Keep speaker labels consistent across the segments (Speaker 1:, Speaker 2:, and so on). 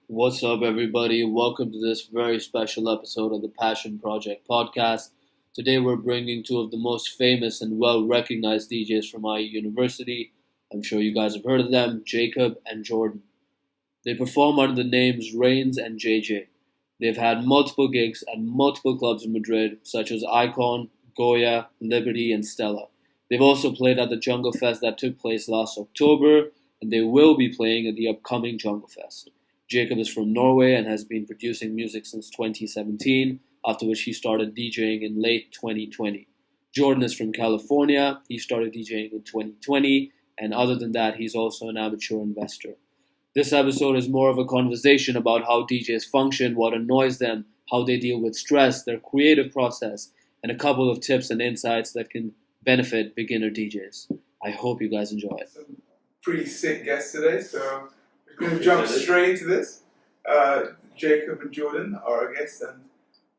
Speaker 1: What's up, everybody? Welcome to this very special episode of the Passion Project podcast. Today, we're bringing two of the most famous and well recognized DJs from IU University. I'm sure you guys have heard of them, Jakob and Jordan. They perform under the names Raiinz and JJ. They've had multiple gigs at multiple clubs in Madrid, such as Icon, Goya, Liberty, and Stella. They've also played at the JungleFest that took place last October, and they will be playing at the upcoming JungleFest. Jakob is from Norway and has been producing music since 2017, after which he started DJing in late 2020. Jordan is from California. He started DJing in 2020, and other than that, he's also an amateur investor. This episode is more of a conversation about how DJs function, what annoys them, how they deal with stress, their creative process, and a couple of tips and insights that can benefit beginner DJs. I hope you guys enjoy it.
Speaker 2: Some pretty sick guests today, so we're going to jump straight into this. Jakob and Jordan are our guests, and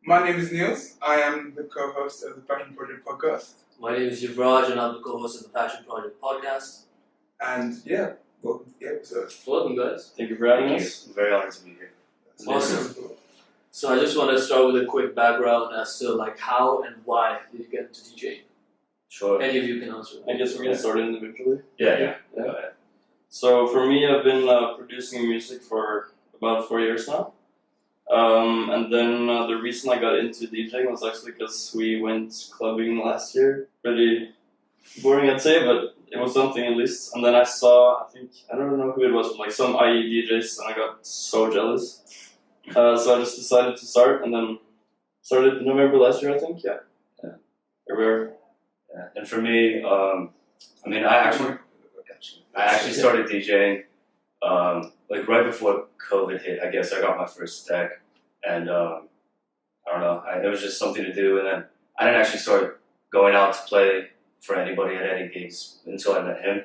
Speaker 2: my name is Niels. I am the co-host of the Passion Project podcast.
Speaker 3: My name is Yuvraj, and I'm the co-host of the Passion Project podcast.
Speaker 2: And yeah, welcome to the episode.
Speaker 3: Welcome, guys.
Speaker 4: Thank you for having us. I'm very honored to be here.
Speaker 3: Awesome. So I just want to start with a quick background as to how and why did you get into DJing?
Speaker 4: Sure.
Speaker 3: Any of you can answer.
Speaker 4: I guess we're going to start individually.
Speaker 3: Yeah.
Speaker 4: So for me, I've been producing music for about 4 years now. And then the reason I got into DJing was actually because we went clubbing last year. Pretty boring, I'd say, but it was something at least. And then I saw, I don't know who it was, but some IE DJs, and I got so jealous. So I just decided to start, and then started in November last year, I think. Yeah. Here we are.
Speaker 5: Yeah. And for me, I actually started DJing right before COVID hit. I guess I got my first deck, and I don't know, it was just something to do. And then I didn't actually start going out to play for anybody at any gigs until I met him.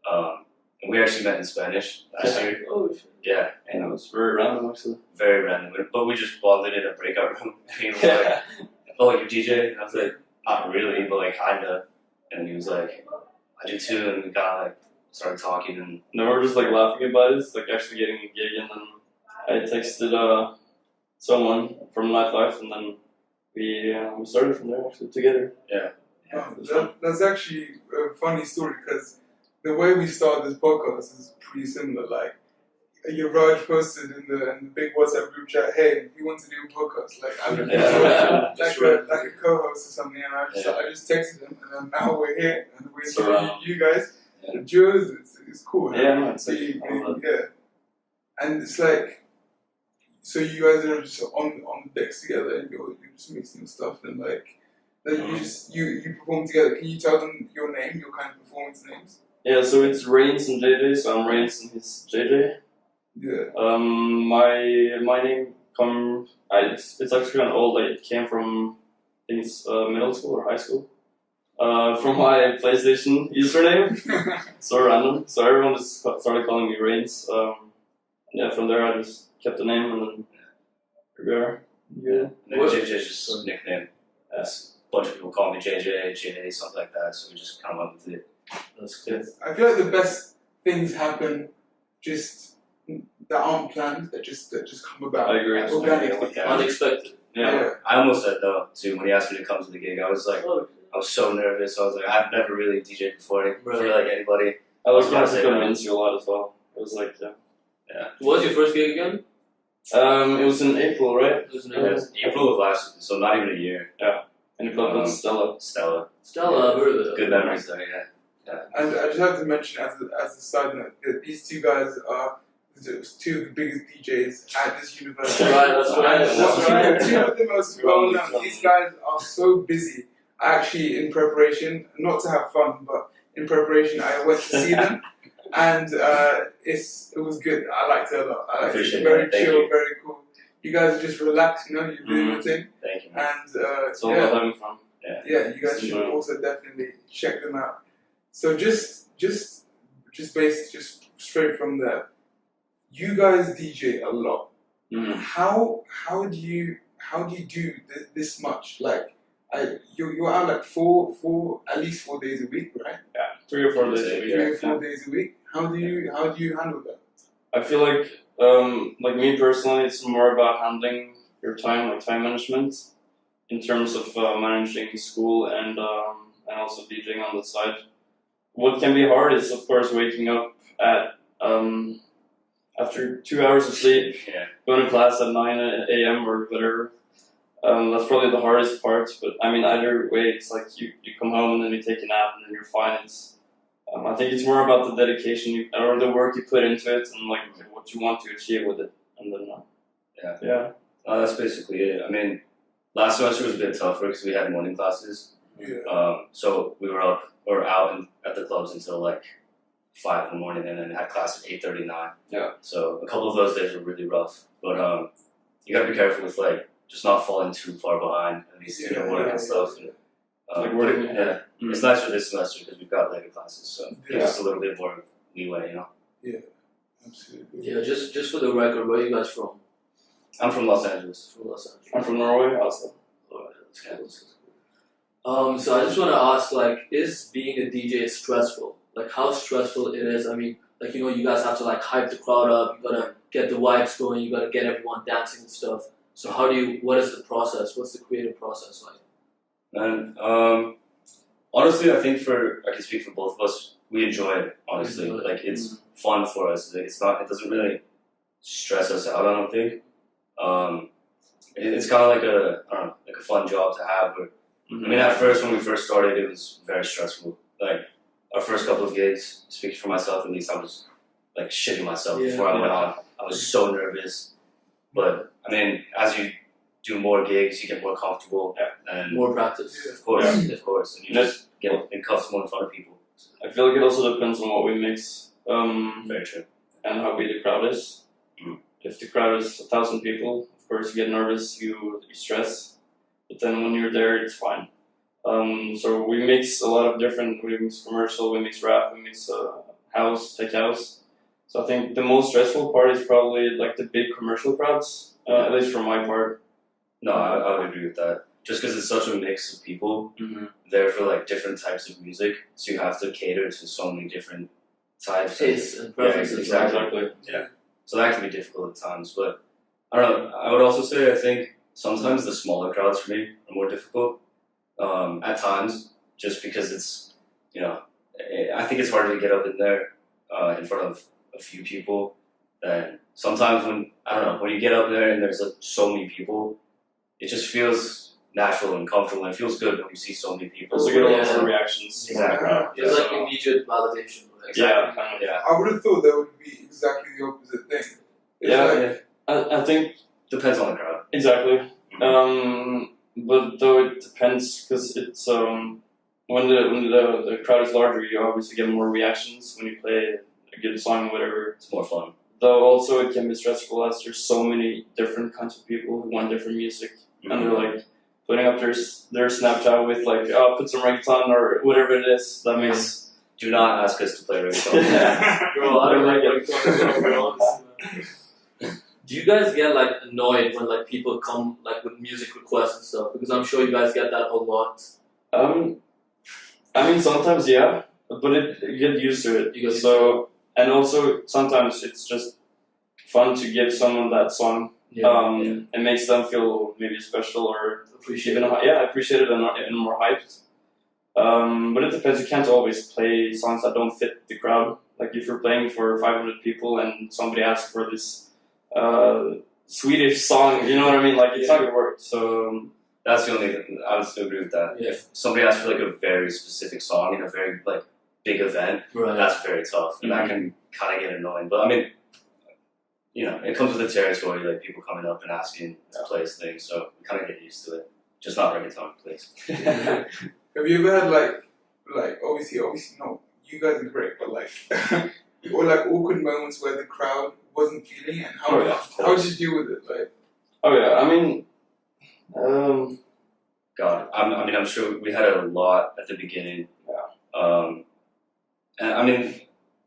Speaker 5: And we actually met in Spanish last year.
Speaker 3: Oh, shit.
Speaker 5: Yeah,
Speaker 4: And it was very random, actually.
Speaker 5: very random. But we just bonded in a breakout room. And he was like, "Oh, you DJ?" And I was like, "Not really, but kinda." And he was like, "I do too." And we kind of started talking, and
Speaker 4: No, we were just laughing about it. It's actually getting a gig, and then I texted someone from Nightlife, and then we started from there actually together.
Speaker 2: That's actually a funny story because the way we started this podcast is pretty similar. Yuvraj posted in the big WhatsApp group chat, "Hey, you want to do a podcast?" I'm like a co-host or something, and I just texted him, and then now we're here, and we're interviewing you guys.
Speaker 4: Yeah.
Speaker 2: The duos, it's cool.
Speaker 4: Yeah, no,
Speaker 2: So and it's so you guys are just on decks together, and you're just mixing stuff, and you perform together. Can you tell them your name, your kind of performance names?
Speaker 4: Yeah, so it's Raiinz and JJ, so I'm Raiinz and he's JJ.
Speaker 2: Yeah.
Speaker 4: My name it's actually kind of old. It came from middle school or high school. From my PlayStation username. So random. So everyone just started calling me Raiinz. From there I just kept the name, and then here we are. Yeah.
Speaker 5: then JJ is just a nickname. A bunch of people call me JJ, JJ, something like that. So we just kind of went with it.
Speaker 3: That's good.
Speaker 2: I feel like the best things happen that aren't planned, that just come about.
Speaker 4: I agree.
Speaker 2: Organically.
Speaker 5: Yeah.
Speaker 3: Unexpected.
Speaker 4: Yeah.
Speaker 5: I almost said no too when he asked me to come to the gig. I was so nervous. I was like, I've never really DJed before for anybody.
Speaker 4: I was
Speaker 5: Yeah,
Speaker 4: trying to convince you a lot as well. It was
Speaker 3: What was your first gig again?
Speaker 4: it was in April, right?
Speaker 3: It was in
Speaker 5: Yeah, it was April of last year, so not even a year.
Speaker 4: In a club called Stella.
Speaker 5: Stella.
Speaker 3: Stella, I've heard of it.
Speaker 5: Good memories there, yeah.
Speaker 2: And I just have to mention as a side note that these two guys are two of the biggest DJs at this university.
Speaker 3: That's right.
Speaker 2: Two of the most well-known. These guys are so busy. Actually, in preparation, not to have fun, but in preparation, I went to see them, and it was good. I liked it a lot. I liked it. Very chill, very cool. You guys are just relaxed, you're doing your thing,
Speaker 5: Thank you.
Speaker 2: and
Speaker 4: It's all about having fun.
Speaker 2: yeah, you guys should also definitely check them out. So just straight from there, you guys DJ a lot.
Speaker 4: Mm-hmm.
Speaker 2: How do you do this much? You're out at least 4 days a week, right?
Speaker 4: 3 or 4 days a week.
Speaker 2: 3 or 4 days a week. How do you handle that?
Speaker 4: I feel like Like me personally, it's more about handling your time, like time management, in terms of managing school and also DJing on the side. What can be hard is, of course, waking up at after 2 hours of sleep, going to class at 9 a.m. or whatever. That's probably the hardest part. But I mean, either way, it's like you come home and then you take a nap and then you're fine. It's I think it's more about the dedication or the work you put into it and like what you want to achieve with it. And then yeah.
Speaker 5: That's basically it. I mean, last semester was a bit tougher because we had morning classes.
Speaker 2: Yeah.
Speaker 5: So we were up or out at the clubs until like 5 in the morning, and then had class at 8:39.
Speaker 4: Yeah.
Speaker 5: So a couple of those days were really rough, but you gotta be careful with like just not falling too far behind. At least you know work and stuff. And,
Speaker 4: Like working,
Speaker 5: It's nice for this semester because we've got later classes, so gives us a little bit more leeway, you know.
Speaker 2: Yeah. Absolutely.
Speaker 1: Yeah, just for the record, where are you guys from?
Speaker 5: I'm from Los Angeles.
Speaker 1: From Los Angeles.
Speaker 4: I'm from Norway, also.
Speaker 1: Alright, that's cool. So I just want to ask, like, is being a DJ stressful? Like, how stressful it is? I mean, like, you know, you guys have to like hype the crowd up. You gotta get the vibes going. You gotta get everyone dancing and stuff. So what is the process? What's the creative process like?
Speaker 5: And honestly, I think I can speak for both of us. We enjoy it. Honestly, like it's fun for us. Like, it doesn't really stress us out. I don't think. It's kind of like like a fun job to have. But I mean, at first when we first started, it was very stressful. Like our first couple of gigs, speaking for myself at least, I was like shitting myself before I went on. I was so nervous. But I mean, as you do more gigs, you get more comfortable and
Speaker 1: More practice.
Speaker 5: of course, and you just get comfortable in front of people.
Speaker 4: I feel like it also depends on what we mix.
Speaker 5: Very true.
Speaker 4: And how big the crowd is. If the crowd is 1,000 people, of course you get nervous, you stress. But then when you're there, it's fine. So we mix a lot of different. We mix commercial, we mix rap, we mix house, tech house. So I think the most stressful part is probably like the big commercial crowds. At least from my part.
Speaker 5: No, I would agree with that. Just because it's such a mix of people there for like different types of music, so you have to cater to so many different types.
Speaker 1: Tastes and preferences.
Speaker 5: Exactly. Yeah. So that can be difficult at times, but I don't know. I would also say I think sometimes the smaller crowds for me are more difficult. At times, just because it's I think it's harder to get up in there in front of a few people. Than sometimes when you get up there and there's like so many people, it just feels natural and comfortable, and it feels good when you see so many people.
Speaker 4: Also get a lot of reactions.
Speaker 5: Exactly.
Speaker 1: It's like immediate validation. Right?
Speaker 4: Yeah.
Speaker 2: I would have thought that would be exactly the opposite thing.
Speaker 4: I think
Speaker 5: Depends on the crowd.
Speaker 4: exactly. But though it depends because it's when the crowd is larger, you obviously get more reactions when you play a good song, whatever.
Speaker 5: It's more fun.
Speaker 4: Though also it can be stressful as there's so many different kinds of people who want different music, and they're like putting up their Snapchat with like, oh, put some reggaeton or whatever it is. That makes.
Speaker 5: Do not ask us to play reggaeton.
Speaker 1: Bro, I don't like reggaeton. Do you guys get like annoyed when like people come like with music requests and stuff? Because I'm sure you guys get that a lot.
Speaker 4: I mean sometimes yeah, but you get used to it. And also sometimes it's just fun to give someone that song. It makes them feel maybe special or appreciated and more hyped. But it depends. You can't always play songs that don't fit the crowd. Like if you're playing for 500 people and somebody asks for this Swedish song, you know what I mean? Like it's not gonna work. So
Speaker 5: that's the only thing. I would still agree with that.
Speaker 1: Yeah.
Speaker 5: If somebody asks for like a very specific song in a very like big event, that's very tough, and that can kind of get annoying. But I mean, it comes with the territory, like people coming up and asking to play this thing, so we kind of get used to it. Just not reggaeton, please.
Speaker 2: Have you ever had like obviously no, you guys are great, but like or like awkward moments where the crowd wasn't feeling it, and how did you deal with it? Like,
Speaker 4: I mean,
Speaker 5: God, I'm sure we had a lot at the beginning. And I mean,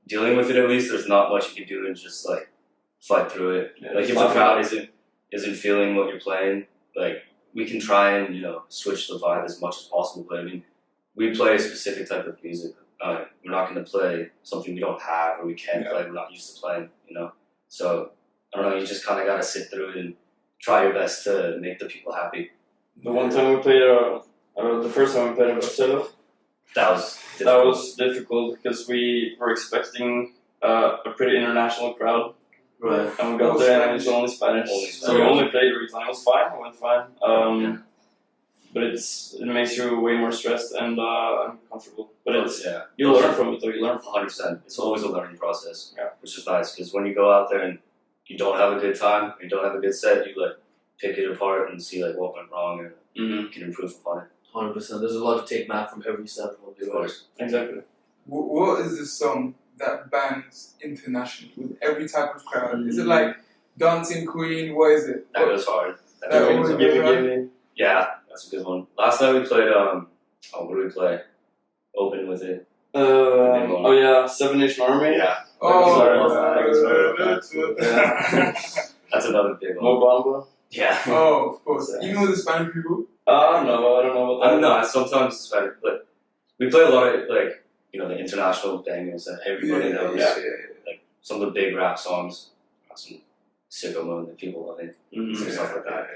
Speaker 5: dealing with it at least, there's not much you can do and just like fight through it. Like if the crowd isn't feeling what you're playing, like we can try and switch the vibe as much as possible. But I mean, we play a specific type of music. We're not going to play something we don't have or we can't play. We're not used to playing. So I don't know, you just kind of got to sit through it and try your best to make the people happy.
Speaker 4: The one time we played, the first time we played a stella,
Speaker 5: That was difficult.
Speaker 4: because we were expecting a pretty international crowd.
Speaker 1: Right.
Speaker 4: And we got there and it was only Spanish.
Speaker 5: Only
Speaker 4: So we
Speaker 5: Spanish.
Speaker 4: only played Raiinz. It was fine, it went fine. But it makes you way more stressed and uncomfortable. But you learn from it though, you learn from
Speaker 5: 100%. It's always a learning process,
Speaker 4: Yeah.
Speaker 5: which is nice because when you go out there and you don't have a good time, you don't have a good set, you like pick it apart and see like what went wrong and you can improve upon it.
Speaker 1: 100%. There's a lot to take back from every step.
Speaker 5: Of course.
Speaker 4: Exactly.
Speaker 2: What is the song that bands internationally with every type of crowd? Is it like Dancing Queen? What is it?
Speaker 5: That goes hard. That
Speaker 2: That
Speaker 5: goes
Speaker 2: always
Speaker 5: hard.
Speaker 2: goes hard.
Speaker 5: Yeah, that's a good one. Last night we played what did we play? Open with it.
Speaker 4: Oh yeah, 7 Nation Army.
Speaker 5: Yeah.
Speaker 2: Oh,
Speaker 5: That's another big one.
Speaker 4: Mobamba.
Speaker 5: Yeah.
Speaker 2: oh, of course. Even with the Spanish people.
Speaker 4: I don't know what
Speaker 5: I
Speaker 4: that
Speaker 5: don't know, sometimes it's better, but we play a lot of like, the international bangers that everybody knows. Like some of the big rap songs, some sicko mode that people love it, some stuff like that.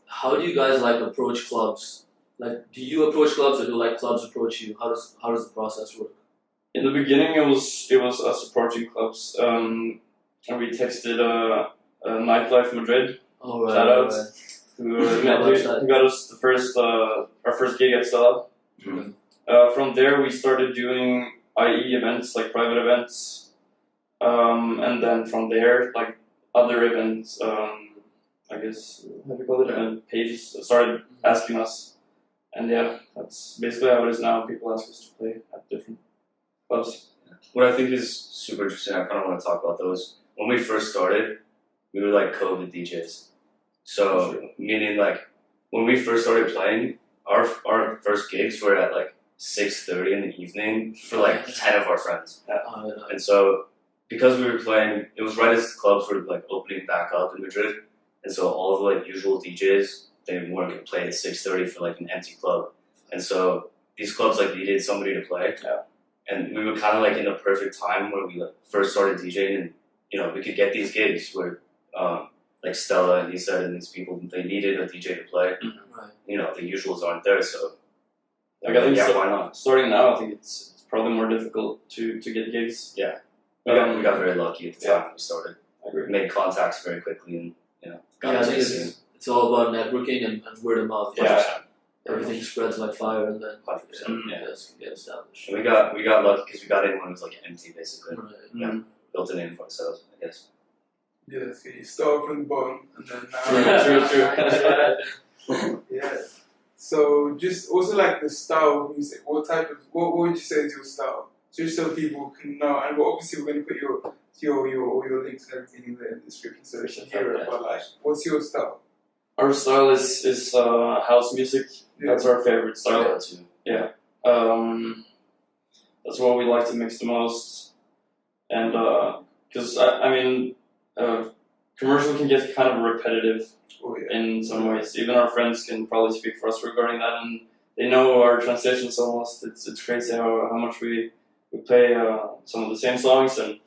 Speaker 1: How do you guys like approach clubs? Like, do you approach clubs or do like clubs approach you? How does the process work?
Speaker 4: In the beginning, it was us approaching clubs. And we texted Nightlife Madrid.
Speaker 1: Oh, right.
Speaker 4: Shout out.
Speaker 1: Right.
Speaker 4: Who got us the first our first gig at Stella.
Speaker 5: Mhm.
Speaker 4: From there, we started doing IE events, like private events, and then from there, like other events, I guess how do you call it? Event pages started asking us, and yeah, that's basically how it is now. People ask us to play at different clubs.
Speaker 5: What I think is super interesting, I kind of want to talk about those. When we first started, we were like COVID DJs. So,
Speaker 4: Sure.
Speaker 5: meaning like, when we first started playing, our first gigs were at like 6:30 in the evening for like 10 of our friends. And so, because we were playing, it was right as the clubs were like opening back up in Madrid. And so all of the like usual DJs, they weren't going to play at 6:30 for like an empty club. And so these clubs like needed somebody to play.
Speaker 4: Yeah.
Speaker 5: And we were kind of like in the perfect time where we like first started DJing and, we could get these gigs where, like Stella and he said, and these people, they needed a DJ to play.
Speaker 1: Right.
Speaker 5: The usuals aren't there, so
Speaker 4: Like, I think
Speaker 5: why not?
Speaker 4: Starting now, I think it's probably more difficult to get gigs.
Speaker 5: We got very lucky at the time when we started.
Speaker 4: I agree.
Speaker 5: We made contacts very quickly and got
Speaker 1: Yeah, I
Speaker 5: into
Speaker 1: think
Speaker 5: the scene.
Speaker 1: it's all about networking and word of mouth.
Speaker 4: Yeah.
Speaker 1: Everything spreads like fire and then
Speaker 5: 100%.
Speaker 1: yeah, it can get established.
Speaker 5: And we got lucky because we got in when it was like empty, basically.
Speaker 1: Right.
Speaker 5: Yeah. Built it in for ourselves, I guess.
Speaker 2: Yeah, so you start from the bottom and then now.
Speaker 4: True.
Speaker 2: Yeah. So just also like the style of music. What would you say is your style? Just so people can know. And obviously we're going to put your links and everything in the description so they can hear it. But like, what's your style?
Speaker 4: Our style is house music.
Speaker 2: Yeah.
Speaker 4: That's our favorite style.
Speaker 5: Too.
Speaker 4: That's what we like to mix the most. And because commercial can get kind of repetitive
Speaker 2: Oh yeah.
Speaker 4: in some ways. Even our friends can probably speak for us regarding that, and they know our transitions almost. It's crazy how much we play some of the same songs, and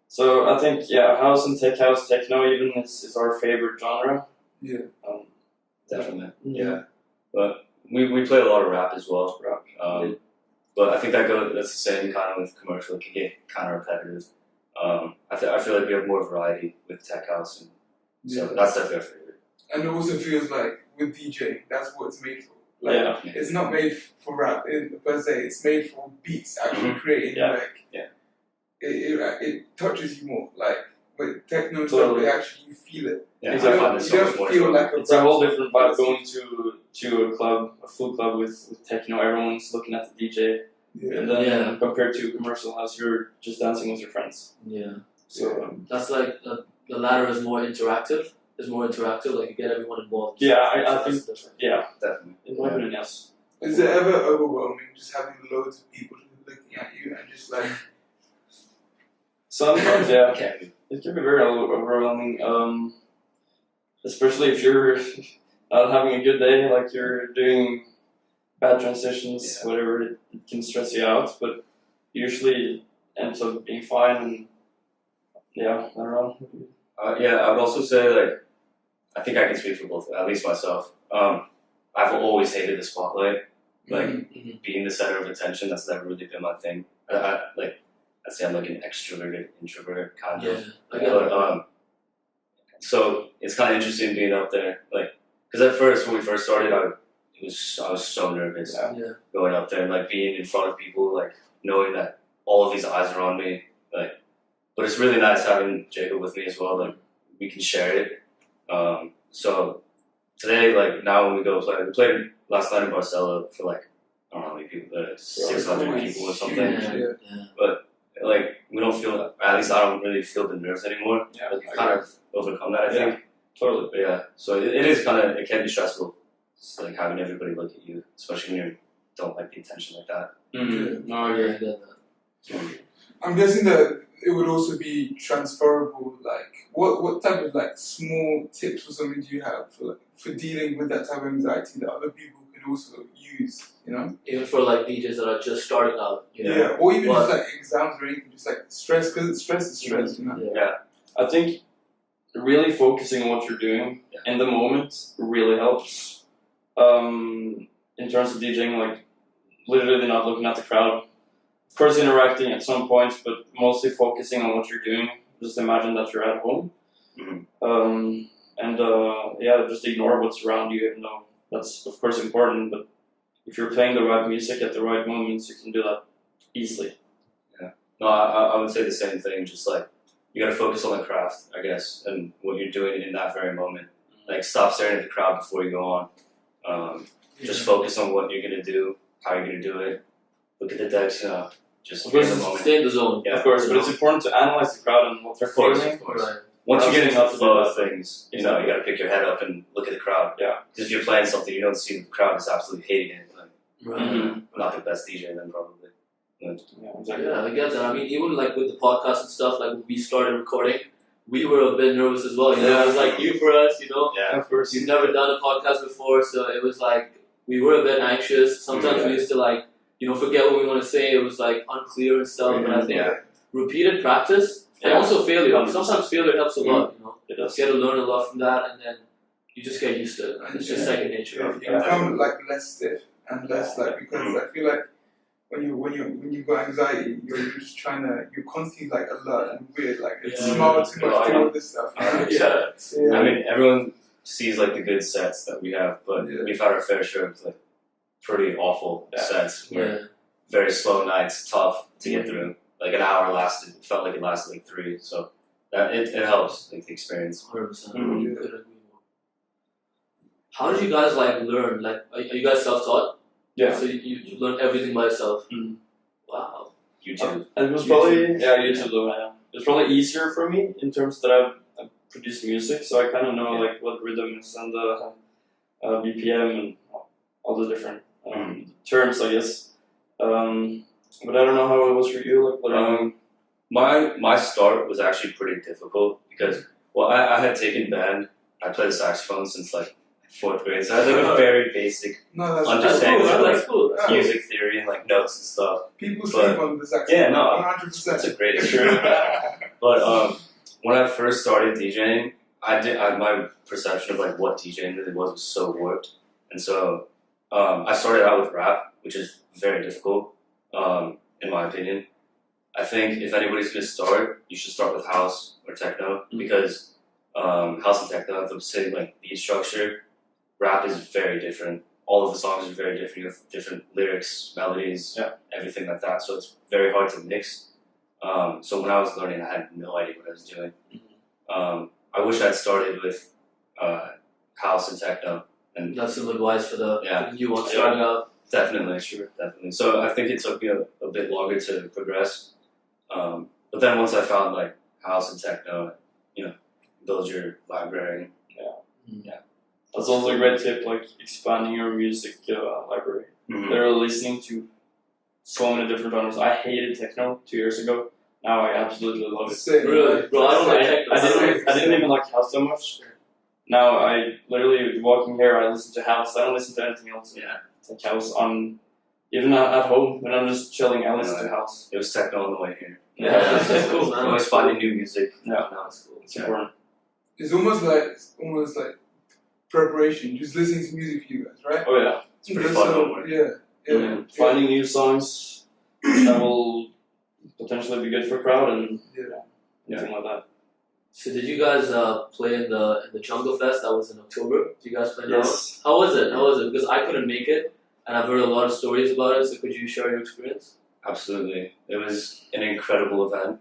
Speaker 4: so I think house and tech house, techno even is our favorite genre.
Speaker 2: Yeah.
Speaker 5: Definitely. Yeah. But we play a lot of rap as well. But I think that's the same kind of with commercial. It can get kind of repetitive. I feel like we have more variety with tech house, and so that's definitely our favorite.
Speaker 2: And it also feels like with DJing, that's what it's made for. Like,
Speaker 4: Yeah.
Speaker 2: it's not made for rap per se. It's made for beats actually creating it touches you more. Like with techno and stuff, you feel it.
Speaker 5: Yeah,
Speaker 4: Exactly.
Speaker 5: I find
Speaker 2: You
Speaker 5: so much
Speaker 2: don't
Speaker 5: more
Speaker 2: feel
Speaker 5: fun.
Speaker 2: like
Speaker 4: It's a whole different vibe going to a full club with techno. Everyone's looking at the DJ, and then compared to commercial house, you're just dancing with your friends.
Speaker 1: Yeah.
Speaker 4: So
Speaker 1: That's like the latter is more interactive. Like you get everyone involved.
Speaker 4: I think
Speaker 5: Definitely.
Speaker 4: in my opinion, yes.
Speaker 2: Is it ever overwhelming just having loads of people looking at you and just like
Speaker 4: Sometimes, it can be very overwhelming. Especially if you're not having a good day, like you're doing bad transitions, whatever, it can stress you out. But usually it ends up being fine, and I don't know.
Speaker 5: Yeah, I would also say like I think I can speak for both, at least myself. I've always hated the spotlight, like being the center of attention. That's never really been my thing. I'd say I'm like an extroverted introvert kind of. But so it's kind of interesting being up there, like because at first when we first started, I was so nervous going up there and like being in front of people, like knowing that all of these eyes are on me, like. But it's really nice having Jakob with me as well. Like we can share it. So today, like now when we go play, we played last night in Barcelona for like I don't know how many people, 600 people or something. But like we don't feel, at least I don't really feel the nerves anymore.
Speaker 4: Yeah,
Speaker 5: like, we've kind of overcome that, I think.
Speaker 4: Totally.
Speaker 5: But yeah, so it is kind of, it can be stressful, just like having everybody look at you, especially when you don't like the attention like that.
Speaker 4: No, I agree.
Speaker 2: I'm guessing that it would also be transferable. Like, what type of like small tips or something do you have for dealing with that type of anxiety that other people could also use? You know,
Speaker 3: even for like DJs that are just starting out. You know?
Speaker 2: Or even just like exams or anything, just like stress, because stress is stress. You know.
Speaker 5: Yeah.
Speaker 4: I think really focusing on what you're doing in the moment really helps. In terms of DJing, like literally not looking at the crowd. Of course, interacting at some points, but mostly focusing on what you're doing. Just imagine that you're at home, just ignore what's around you. Even though that's of course important, but if you're playing the right music at the right moments, you can do that easily.
Speaker 5: Yeah. No, I would say the same thing. Just like you gotta focus on the craft, I guess, and what you're doing in that very moment. Like stop staring at the crowd before you go on. Just focus on what you're gonna do, how you're gonna do it. Look at the decks, just
Speaker 3: Of course,
Speaker 5: in the moment.
Speaker 3: stay in the zone.
Speaker 5: Yeah,
Speaker 4: of course, but it's important to analyze the crowd and what they're feeling.
Speaker 5: Of course.
Speaker 3: Right.
Speaker 5: Once you get into the
Speaker 4: Absolutely.
Speaker 5: flow of things, you know, you gotta pick your head up and look at the crowd.
Speaker 4: Yeah.
Speaker 5: Because if you're playing something, you don't see the crowd is absolutely hating it. Like,
Speaker 3: Right.
Speaker 5: not the best DJ then, probably.
Speaker 4: Yeah, exactly.
Speaker 3: Yeah, I get that. I mean, even like with the podcast and stuff, like when we started recording, we were a bit nervous as well. You know, it was like new for us. You know,
Speaker 5: Yeah.
Speaker 4: Of course.
Speaker 3: you've never done a podcast before, so it was like we were a bit anxious. Sometimes we used to like, forget what we want to say. It was like unclear and stuff. But I think repeated practice and also failure. Sometimes failure helps a lot. You know,
Speaker 4: It does.
Speaker 3: you get to learn a lot from that, and then you just get used to it. It's just second nature.
Speaker 2: You become like less stiff and less like, because I feel like when you got anxiety, you're just you're constantly like alert and weird, like it's smart too much to do all this stuff.
Speaker 5: I mean, everyone sees like the good sets that we have, but we've had our fair share of like pretty awful sets. Very slow nights, tough to get through. Like an hour felt like it lasted like 3. So that it helps, like the experience.
Speaker 3: 100%. Couldn't agree more. How did you guys like learn? Like, are you guys self-taught?
Speaker 4: Yeah.
Speaker 3: So you learned everything by yourself. Wow.
Speaker 5: YouTube.
Speaker 4: And it was probably YouTube though. Yeah. It was probably easier for me in terms that I've produced music, so I kind of know like what rhythm is and the BPM and all the different terms, I guess. But I don't know how it was for you. Like,
Speaker 5: my start was actually pretty difficult because I had taken band. I played the saxophone since like 4th grade, so I had like a very basic understanding of music theory and like notes and stuff.
Speaker 2: People sleep on the saxophone.
Speaker 5: Yeah, no,
Speaker 2: 100%.
Speaker 5: that's a great experience. But when I first started DJing, my perception of like what DJing really was so warped, and so I started out with rap, which is very difficult, in my opinion. I think if anybody's gonna start, you should start with house or techno because house and techno have the same like beat structure. Rap is very different. All of the songs are very different. You have different lyrics, melodies, everything like that. So it's very hard to mix. So when I was learning, I had no idea what I was doing. I wish I'd started with house and techno. And
Speaker 3: that's some advice for the new ones starting out.
Speaker 5: Definitely. So I think it took me a bit longer to progress. But then once I found like house and techno, build your library.
Speaker 4: That's also a great tip, like expanding your music library. Literally listening to so many different genres. I hated techno 2 years ago. Now I absolutely love it.
Speaker 3: Really? Bro, I don't like techno.
Speaker 4: I didn't even like house so much. Now I literally walking here, I listen to house. I don't listen to anything else. It's like house on, even at home when I'm just chilling. I listen to house.
Speaker 5: It was techno on the way here.
Speaker 3: That's cool, man.
Speaker 5: Always finding new music.
Speaker 4: Yeah,
Speaker 3: That's cool.
Speaker 4: it's important.
Speaker 2: it's almost like preparation, just listening to music for you guys, right?
Speaker 4: Oh yeah.
Speaker 5: It's pretty fun homework.
Speaker 2: Yeah.
Speaker 4: Finding new songs that will potentially be good for crowd and anything like that.
Speaker 3: So did you guys play in the JungleFest that was in October? Did you guys play that one?
Speaker 4: Yes.
Speaker 3: How was it? Because I couldn't make it, and I've heard a lot of stories about it. So could you share your experience?
Speaker 5: Absolutely. It was an incredible event.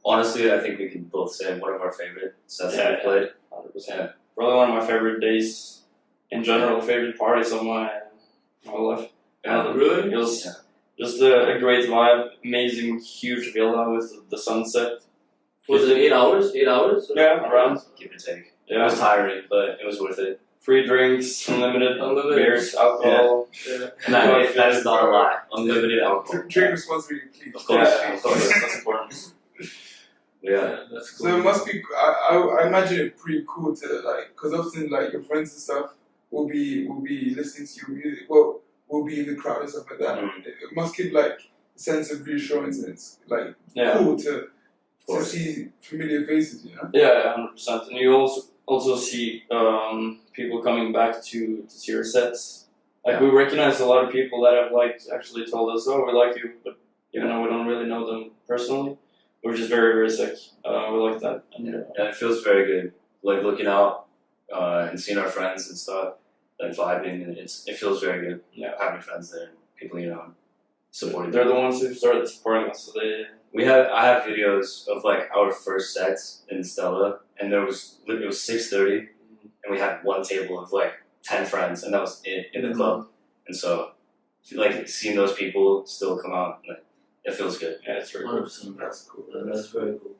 Speaker 5: Honestly, I think we can both say one of our favorite sets that we played.
Speaker 4: 100%. Probably one of my favorite days in general, favorite parties of my life.
Speaker 3: Really?
Speaker 4: It was just a great vibe, amazing, huge villa with the sunset.
Speaker 3: Was it 8 hours? 8 hours?
Speaker 4: Yeah, around.
Speaker 5: Give or take.
Speaker 4: Yeah.
Speaker 5: It was tiring, but it was worth it.
Speaker 4: Free drinks, unlimited beers, alcohol.
Speaker 5: And that is not a lie. Unlimited alcohol.
Speaker 2: Drink responsibly, please.
Speaker 5: Of course,
Speaker 4: Yeah, of course, that's important.
Speaker 5: Yeah.
Speaker 3: That's cool.
Speaker 2: So it must be. I imagine it pretty cool to like, because often like your friends and stuff will be listening to your music. Well, will be in the crowd and stuff like that. It must give like a sense of reassurance, and it's like cool to see familiar faces. You know.
Speaker 4: Yeah, 100%. And you also see people coming back to see your sets. Like we recognize a lot of people that have like actually told us, "Oh, we like you," but even though we don't really know them personally, we're just very, very sick. We like that. And,
Speaker 5: And it feels very good. Like looking out and seeing our friends and stuff, like vibing, and it feels very good.
Speaker 4: Yeah.
Speaker 5: Having friends there and people, supporting.
Speaker 4: they're the ones who started supporting us. So
Speaker 5: I have videos of like our first sets in Stella, and it was 6:30, and we had one table of like 10 friends, and that was it in the club. And so, like seeing those people still come out, like it feels good.
Speaker 4: Yeah, it's very cool.
Speaker 3: 100%. That's cool. That's very cool.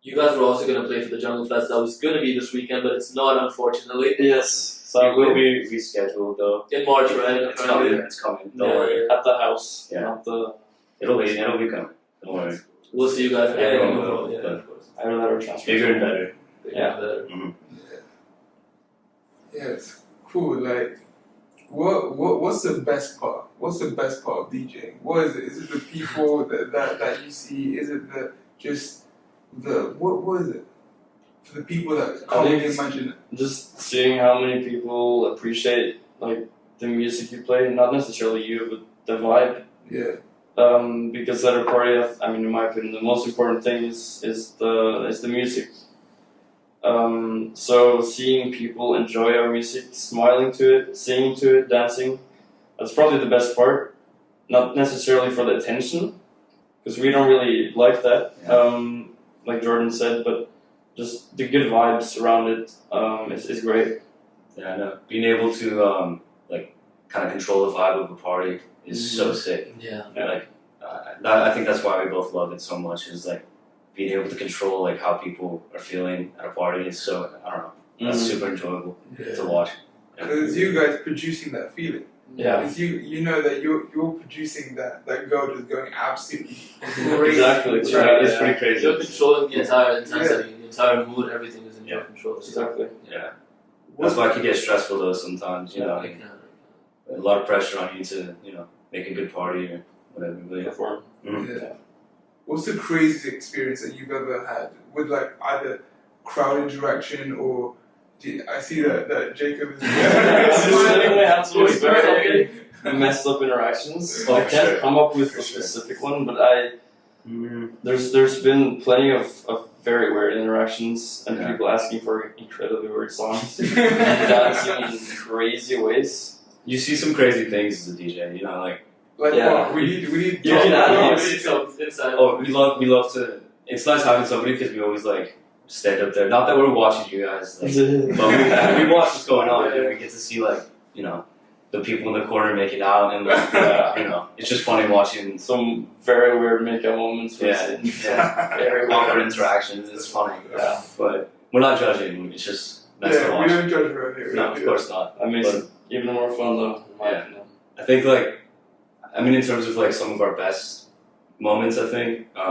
Speaker 3: You guys were also gonna play for the JungleFest. That was gonna be this weekend, but it's not, unfortunately.
Speaker 4: Yes.
Speaker 5: So it will be rescheduled though.
Speaker 3: In March, right?
Speaker 5: It's coming. It's coming. Don't
Speaker 3: Yeah,
Speaker 5: worry.
Speaker 4: At the house.
Speaker 5: Yeah.
Speaker 4: Not the.
Speaker 5: It'll be coming. Don't worry.
Speaker 3: We'll see you guys again.
Speaker 5: Everyone will,
Speaker 3: Yeah,
Speaker 5: but
Speaker 3: of course.
Speaker 4: I would never transfer.
Speaker 5: Bigger and better.
Speaker 4: Yeah.
Speaker 3: Better.
Speaker 2: Yeah, it's cool. Like, what's the best part? What's the best part of DJing? What is it? Is it the people that you see? Is it what is it? For the people that can't
Speaker 4: think
Speaker 2: really
Speaker 4: it's
Speaker 2: imagine it.
Speaker 4: Just seeing how many people appreciate like the music you play, not necessarily you, but the vibe.
Speaker 2: Yeah.
Speaker 4: Because at a party, I mean, in my opinion, the most important thing is the music. So seeing people enjoy our music, smiling to it, singing to it, dancing, that's probably the best part. Not necessarily for the attention, because we don't really like that, like Jordan said, but just the good vibes around it is great.
Speaker 5: Yeah, I know. Being able to like kind of control the vibe of a party is so sick.
Speaker 3: Yeah.
Speaker 5: Like I think that's why we both love it so much. Is like being able to control like how people are feeling at a party is so, I don't know. That's super enjoyable to watch.
Speaker 2: Because you guys producing that feeling.
Speaker 4: Yeah.
Speaker 2: Because you know that you're producing that girl just going absolutely crazy.
Speaker 4: Exactly.
Speaker 5: It's
Speaker 4: Yeah.
Speaker 5: pretty crazy.
Speaker 3: You're controlling the entire intensity, the entire mood, everything is in your control.
Speaker 4: Exactly.
Speaker 5: Yeah. That's why it can get stressful though sometimes, you know.
Speaker 3: Like,
Speaker 5: A lot of pressure on you to, make a good party or whatever. But yeah.
Speaker 4: Perform.
Speaker 2: Yeah. What's the craziest experience that you've ever had with like either crowd interaction or I see that Jakob is
Speaker 4: Definitely had some very messed up interactions.
Speaker 5: Oh,
Speaker 4: I
Speaker 5: for
Speaker 4: can't
Speaker 5: sure.
Speaker 4: come up with
Speaker 5: For
Speaker 4: a
Speaker 5: sure.
Speaker 4: specific one, but there's been plenty of very weird interactions and people asking for incredibly weird songs and dancing in crazy ways.
Speaker 5: You see some crazy things as a DJ, like
Speaker 2: what? We need
Speaker 4: You can add
Speaker 3: we
Speaker 4: on.
Speaker 3: need some insight.
Speaker 5: we love to. It's nice having somebody because we always like stand up there. Not that we're watching you guys, like, but we watch what's going on and we get to see like the people in the corner making out and like it's just funny watching
Speaker 4: Some very weird makeup moments. Very
Speaker 5: awkward
Speaker 4: weird.
Speaker 5: interactions. It's funny,
Speaker 4: Yeah.
Speaker 5: but we're not judging. It's just nice to
Speaker 2: we
Speaker 5: watch.
Speaker 2: don't judge around here.
Speaker 5: No, of course not.
Speaker 4: That makes it even more fun though. In my
Speaker 5: Yeah.
Speaker 4: opinion.
Speaker 5: I think in terms of like some of our best moments, I think I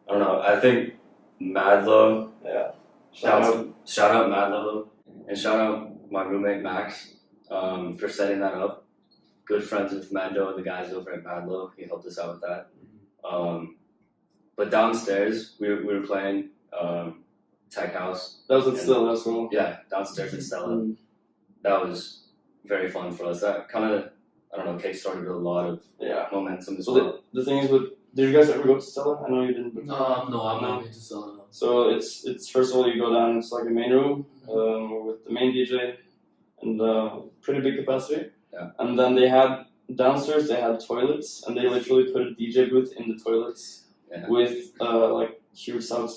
Speaker 5: don't know. I think Madlo.
Speaker 4: Yeah.
Speaker 5: Shout out Madlo, and shout out my roommate Max for setting that up. Good friends with Mando and the guys over at Madlo. He helped us out with that. but downstairs we were playing tech house.
Speaker 4: That was at Stella as well.
Speaker 5: Yeah, downstairs at Stella.
Speaker 4: Mm.
Speaker 5: That was very fun for us. That kind of, I don't know, kick-started a lot of momentum as well.
Speaker 4: So the thing is, did you guys ever go to Stella? I know you didn't. But
Speaker 1: No, I'm not going to Stella. No.
Speaker 4: So it's first of all you go down. It's like a main room with the main DJ and pretty big capacity.
Speaker 5: Yeah. And
Speaker 4: then they had downstairs. They had toilets, and they literally put a DJ booth in the toilets with like huge sound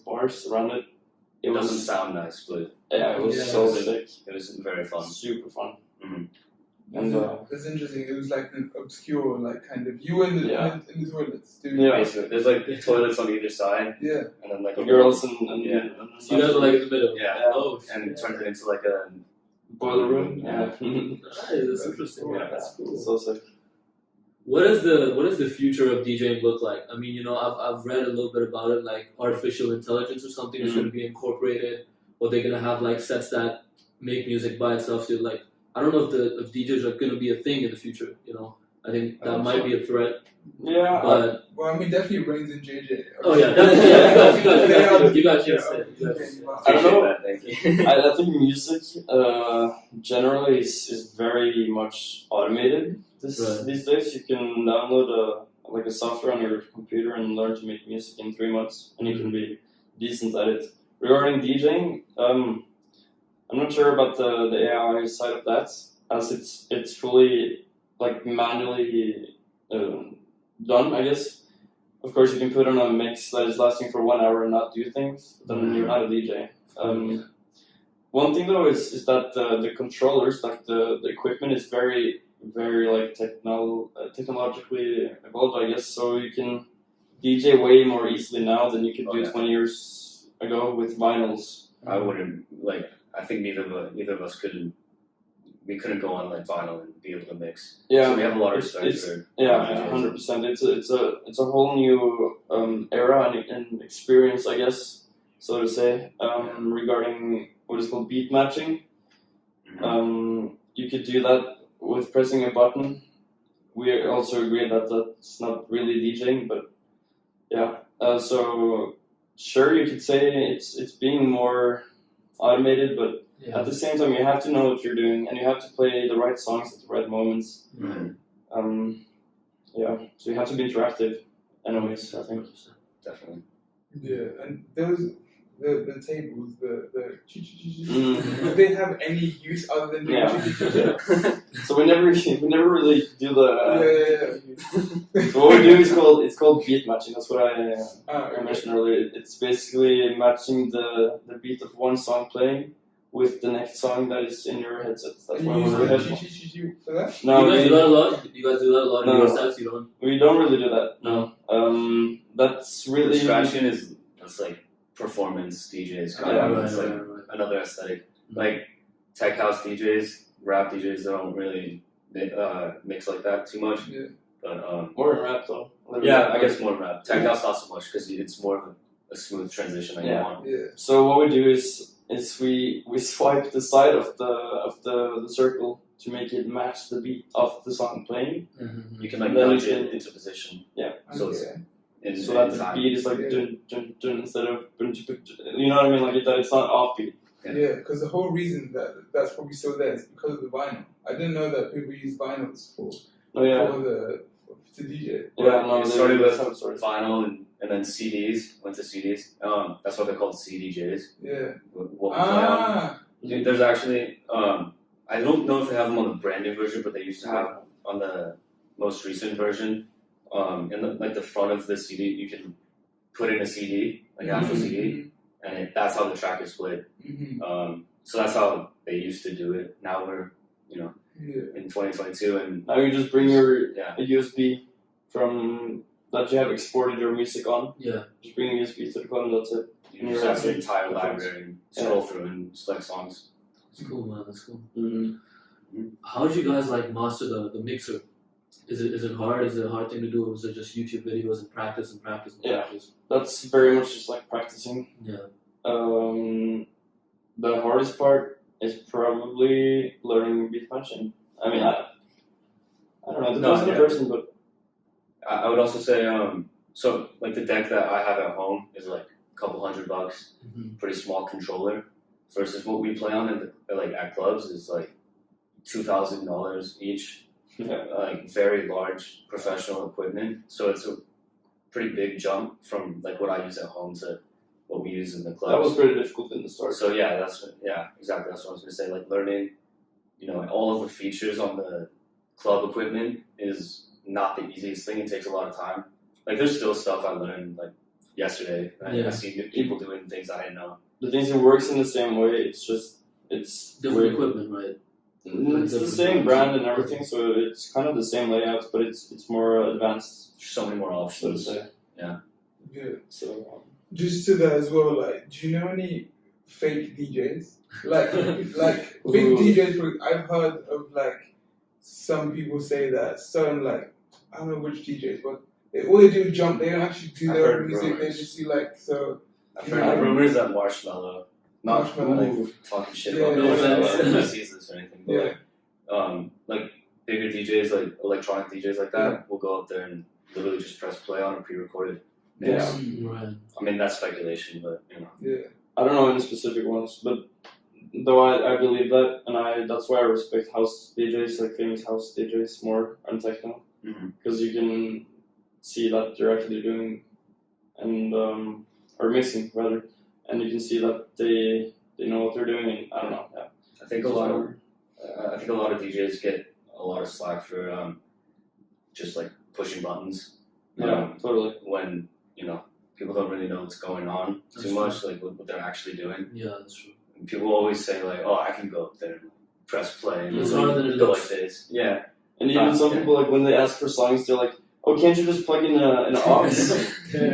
Speaker 4: bars around it.
Speaker 5: It doesn't sound nice, but
Speaker 4: it was so sick.
Speaker 5: It was very fun.
Speaker 4: Super fun.
Speaker 5: Mm-hmm.
Speaker 2: And that's interesting. It was like an obscure, like kind of you were in the toilets, dude.
Speaker 4: Yeah,
Speaker 5: basically. There's like toilets on either side.
Speaker 2: Yeah.
Speaker 4: And then like the girls and
Speaker 1: so you guys are like in the middle.
Speaker 5: Yeah.
Speaker 1: Oh,
Speaker 5: and it turned it into like a
Speaker 4: boiler room. Yeah.
Speaker 1: Nice, that's interesting.
Speaker 5: Yeah, that's cool.
Speaker 4: So sick.
Speaker 1: What does the future of DJing look like? I mean, I've read a little bit about it, like artificial intelligence or something is going to be incorporated, or they're gonna have like sets that make music by itself. So like, I don't know if DJs are going to be a thing in the future. I think that might be a threat.
Speaker 4: Yeah.
Speaker 2: Well, I mean, definitely Raiinz and JJ.
Speaker 1: Oh yeah, definitely. Yeah, you guys should say.
Speaker 4: I don't know.
Speaker 5: That, thank you.
Speaker 4: I think music generally is very much automated. These days, you can download a software on your computer and learn to make music in 3 months, and you can be decent at it. Regarding DJing, I'm not sure about the AI side of that, as it's fully like manually done, I guess. Of course, you can put on a mix that is lasting for 1 hour and not do things, but then you're not a DJ. One thing though is that the controllers, like the equipment, is very like technologically evolved, I guess. So you can DJ way more easily now than you could do 20 years ago with vinyls.
Speaker 5: I wouldn't I think neither of us couldn't go on like vinyl and be able to mix.
Speaker 4: Yeah,
Speaker 5: so we have a lot of respect for.
Speaker 4: Yeah, 100%. It's a whole new era and experience, I guess, so to say. Regarding what is called beat matching, you could do that with pressing a button. We also agree that that's not really DJing, but yeah. So sure, you could say it's being more automated, but at the same time, you have to know what you're doing, and you have to play the right songs at the right moments.
Speaker 5: Mm-hmm.
Speaker 4: So you have to be interactive, anyways. I think
Speaker 5: Definitely.
Speaker 2: Yeah, and those the tables, the do they have any use other than doing
Speaker 4: So we never really do the. So what we do is called beat matching. That's what I mentioned earlier. It's basically matching the beat of one song playing with the next song that is in your headset. That's why we're headphones.
Speaker 2: For that?
Speaker 4: No,
Speaker 1: you guys do that a lot in your sets. You don't.
Speaker 4: We don't really do that. No. That's really.
Speaker 5: Distraction that's like performance DJs kind of. It's like another aesthetic. Like tech house DJs, rap DJs, they don't really mix like that too much.
Speaker 2: Yeah.
Speaker 4: But more in rap though.
Speaker 5: Yeah, I guess more in rap. Tech house not so much because it's more of a smooth transition that you want.
Speaker 2: Yeah.
Speaker 4: So what we do is we swipe the side of the circle to make it match the beat of the song playing.
Speaker 1: Mm-hmm.
Speaker 5: You can like nudge it into position.
Speaker 4: Yeah.
Speaker 5: So
Speaker 4: so that the beat is like dun, dun, dun, instead of you know what I mean, like that it's not offbeat.
Speaker 2: Yeah, because the whole reason that's probably still there is because of the vinyl. I didn't know that people use vinyls to DJ.
Speaker 5: Yeah, no, it started with vinyl and then CDs. Went to CDs. That's what they're called, CDJs.
Speaker 2: Yeah.
Speaker 5: What we play on. Dude, there's actually I don't know if they have them on the brand new version, but they used to have on the most recent version. In the front of the CD, you can put in a CD, like actual CD, and that's how the track is played.
Speaker 2: Mm-hmm.
Speaker 5: So that's how they used to do it. Now we're in 2022, and
Speaker 4: now you just bring your a USB from that you have exported your music on.
Speaker 1: Yeah.
Speaker 4: Just bring a USB to the cloud and that's it.
Speaker 5: You just have the entire library and scroll through and select songs.
Speaker 1: That's cool, man. That's cool.
Speaker 4: Mm-hmm.
Speaker 1: How did you guys like master the mixer? Is it hard? Is it a hard thing to do, or is it just YouTube videos and practice and practice and practice?
Speaker 4: That's very much just like practicing.
Speaker 1: Yeah.
Speaker 4: The hardest part is probably learning beat matching. I mean, I don't know. It depends on the person, but
Speaker 5: I would also say So like the deck that I have at home is like a couple $100,
Speaker 1: Mm-hmm.
Speaker 5: pretty small controller. Versus what we play on at clubs is like $2,000 each.
Speaker 4: Yeah.
Speaker 5: Like very large professional equipment. So it's a pretty big jump from like what I use at home to what we use in the clubs.
Speaker 4: That was pretty difficult in the start.
Speaker 5: So yeah, exactly. That's what I was gonna say. Like learning, all of the features on the club equipment is not the easiest thing. It takes a lot of time. Like there's still stuff I learned like yesterday. I see people doing things I didn't know.
Speaker 4: The things, it works in the same way. It's
Speaker 1: Different
Speaker 4: weird.
Speaker 1: equipment, right?
Speaker 4: It's the same brand and everything, so it's kind of the same layout, but it's more advanced.
Speaker 5: There's so many more
Speaker 4: So to
Speaker 5: options.
Speaker 4: say.
Speaker 2: Yeah.
Speaker 4: So
Speaker 2: Just to that as well, like, do you know any fake DJs? Like big
Speaker 4: Ooh.
Speaker 2: DJs. I've heard of like some people say that certain like I don't know which DJs, but all they do is jump. They don't actually do
Speaker 5: I've
Speaker 2: their
Speaker 5: heard
Speaker 2: own music. They
Speaker 5: rumors.
Speaker 2: just do like so.
Speaker 5: I've heard rumors that Marshmallow, not
Speaker 2: Marshmallow.
Speaker 5: like talking shit
Speaker 2: Yeah,
Speaker 5: about
Speaker 1: no
Speaker 5: Marshmallow
Speaker 1: offense.
Speaker 5: if he sees this or anything, but
Speaker 2: Yeah.
Speaker 5: like bigger DJs, like electronic DJs like that, will go up there and literally just press play on a pre-recorded mix.
Speaker 4: Yeah.
Speaker 1: Right.
Speaker 5: I mean that's speculation, but
Speaker 2: Yeah.
Speaker 4: I don't know any specific ones, but though I believe that, and that's why I respect house DJs, like famous house DJs, more on techno, because you can see that they're actually doing and or mixing rather, and you can see that they know what they're doing. And I don't know. Yeah.
Speaker 5: I think a lot of DJs get a lot of slack for just like pushing buttons.
Speaker 4: Yeah, totally.
Speaker 5: When people don't really know what's going on
Speaker 1: That's
Speaker 5: too
Speaker 1: true.
Speaker 5: much, like what they're actually doing.
Speaker 1: Yeah, that's true.
Speaker 5: And people always say like, "Oh, I can go up there and press play and
Speaker 1: It's
Speaker 5: like,
Speaker 1: harder than it
Speaker 5: go
Speaker 1: looks.
Speaker 5: like this." Yeah,
Speaker 4: And even some
Speaker 5: Yeah.
Speaker 4: people, like when they ask for songs, they're like, "Oh, can't you just plug in an aux?"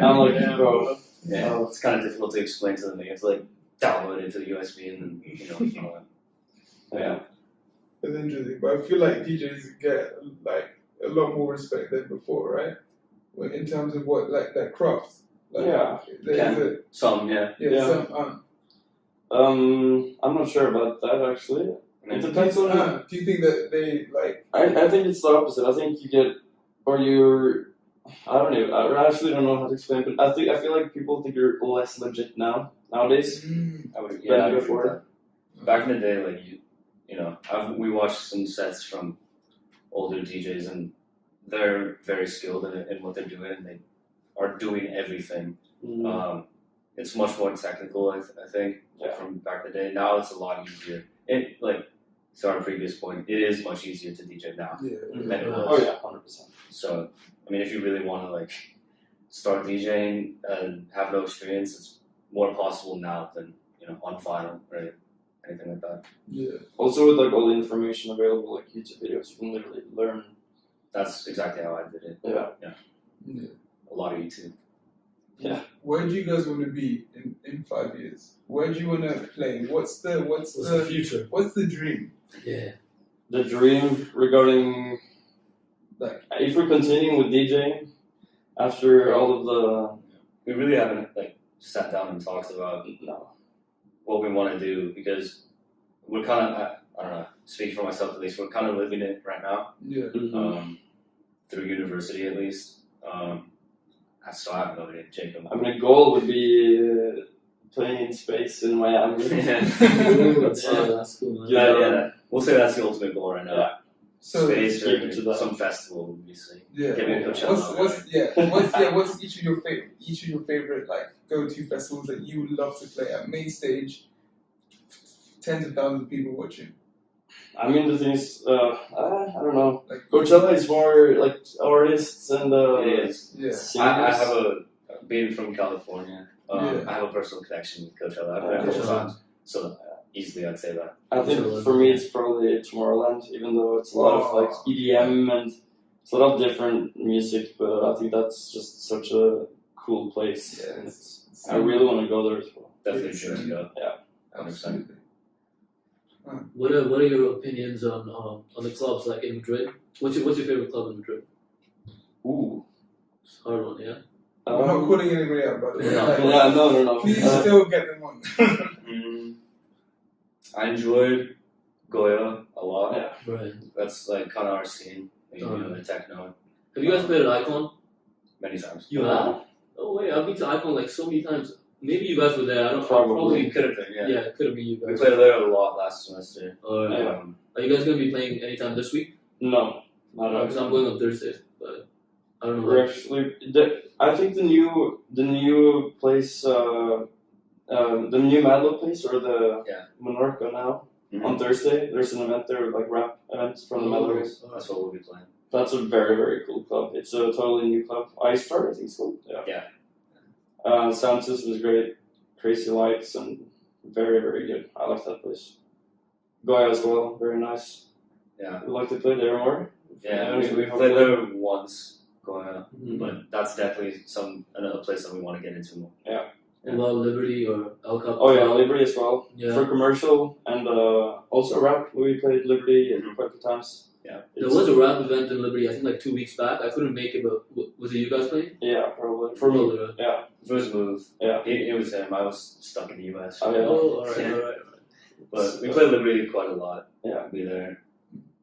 Speaker 4: I'm like, bro.
Speaker 5: yeah. It's kind of difficult to explain to them. You have to like download it to the USB and then all that.
Speaker 4: Yeah.
Speaker 2: It's interesting, but I feel like DJs get like a lot more respect than before, right? In terms of what like that craft. Like,
Speaker 4: Yeah.
Speaker 2: there's
Speaker 5: Some, yeah.
Speaker 4: Yeah.
Speaker 2: some.
Speaker 4: I'm not sure about that actually.
Speaker 5: I mean,
Speaker 4: It depends on.
Speaker 2: Do you think that they like?
Speaker 4: I think it's the opposite. I think you get, or you're. I don't know. I actually don't know how to explain, but I feel like people think you're less legit nowadays.
Speaker 5: I would,
Speaker 4: Than
Speaker 5: I would agree
Speaker 4: before.
Speaker 5: with that. Back in the day, like we watched some sets from older DJs, and they're very skilled in what they're doing, and they are doing everything. It's much more technical, I think, from back in the day. Now it's a lot easier. To our previous point, it is much easier to DJ now
Speaker 2: Yeah.
Speaker 5: than it was.
Speaker 4: Oh yeah, 100%.
Speaker 5: So, I mean, if you really want to like start DJing and have no experience, it's more possible now than on vinyl or anything like that.
Speaker 2: Yeah.
Speaker 4: Also with like all the information available, like YouTube videos, you can literally learn.
Speaker 5: That's exactly how I did it.
Speaker 2: Yeah.
Speaker 5: A lot of YouTube.
Speaker 2: Where do you guys want to be in 5 years? Where do you want to play? What's the
Speaker 1: future?
Speaker 2: What's the dream?
Speaker 1: Yeah.
Speaker 4: The dream regarding,
Speaker 2: Like,
Speaker 4: if we're continuing with DJing after all of the
Speaker 5: We really haven't like sat down and talked about
Speaker 4: no.
Speaker 5: what we want to do because we're kind of I don't know. Speaking for myself at least, we're kind of living it right now.
Speaker 2: yeah.
Speaker 5: Through university at least. So I have no idea, Jacob.
Speaker 4: I mean, a goal would be playing in space in Miami.
Speaker 1: That's cool, man.
Speaker 5: Yeah. We'll say that's the ultimate goal right now.
Speaker 4: Yeah.
Speaker 2: So
Speaker 5: Space
Speaker 4: keep it to
Speaker 5: or
Speaker 4: that.
Speaker 5: some festival would be sick.
Speaker 2: yeah.
Speaker 5: Give me a Coachella.
Speaker 2: What's each of your favorite like go-to festivals that you would love to play at main stage? Tens of thousands of people watching.
Speaker 4: I mean, the thing is, I don't know.
Speaker 2: Like
Speaker 4: Coachella is more like artists and
Speaker 5: It is.
Speaker 2: Yeah.
Speaker 4: singers.
Speaker 5: I have being from California,
Speaker 2: Yeah.
Speaker 5: I have a personal connection with Coachella. I've
Speaker 4: Yeah.
Speaker 5: been a couple
Speaker 1: Coachella.
Speaker 5: times, so easily I'd say that.
Speaker 4: I think for me it's probably Tomorrowland, even though it's a lot of like EDM and it's a lot of different music, but I think that's just such a cool place.
Speaker 2: Yeah,
Speaker 4: And I really want to go there as well.
Speaker 5: Definitely should go.
Speaker 4: Yeah.
Speaker 5: 100%.
Speaker 2: Absolutely.
Speaker 1: What are your opinions on the clubs like in Madrid? What's your favorite club in Madrid?
Speaker 4: Ooh.
Speaker 1: It's a hard one, yeah.
Speaker 2: I'm not calling anybody out, by the way.
Speaker 5: Yeah.
Speaker 2: Like,
Speaker 4: Yeah, no.
Speaker 2: please still get them on.
Speaker 5: I enjoyed Goya a lot.
Speaker 4: Yeah.
Speaker 1: Right.
Speaker 5: That's like kind of our scene,
Speaker 1: Oh.
Speaker 5: the techno.
Speaker 1: Have you guys played at Icon?
Speaker 5: many times.
Speaker 3: You have? Oh wait, I've been to Icon like so many times. Maybe you guys were there. I don't
Speaker 5: Probably could have been.
Speaker 3: Yeah, it could have been you
Speaker 5: We
Speaker 3: guys.
Speaker 5: played there a lot last semester.
Speaker 3: Alright. Are you guys gonna be playing anytime this week?
Speaker 4: No, not
Speaker 3: Because I'm going on Thursday, but I don't know.
Speaker 4: We're actually. I think the new place, the new Madlo place or the Menorca now on Thursday. There's an event there, like rap events from the Madlo race.
Speaker 5: That's what we'll be playing.
Speaker 4: That's a very, very cool club. It's a totally new club. iStar, I think it's called.
Speaker 5: Yeah.
Speaker 4: Sound system is great. Crazy lights and very, very good. I like that place. Goya as well, very nice.
Speaker 5: Yeah.
Speaker 4: We'd like to play there more.
Speaker 5: Yeah, we played there once, Goya,
Speaker 3: Mhm.
Speaker 5: but that's definitely another place that we want to get into more.
Speaker 3: What about Liberty or El Cup?
Speaker 4: Oh yeah, Liberty as well.
Speaker 3: Yeah.
Speaker 4: For commercial and also rap. We played Liberty quite a few times.
Speaker 5: Yeah.
Speaker 3: There was a rap event in Liberty, I think like 2 weeks back. I couldn't make it, but was it you guys playing?
Speaker 4: Yeah, probably. For me.
Speaker 3: Probably, right?
Speaker 5: First move.
Speaker 4: Yeah.
Speaker 5: It was him. I was stuck in the US.
Speaker 4: Oh, yeah.
Speaker 3: Oh, alright.
Speaker 5: But we played Liberty quite a lot.
Speaker 4: Yeah.
Speaker 5: Be there.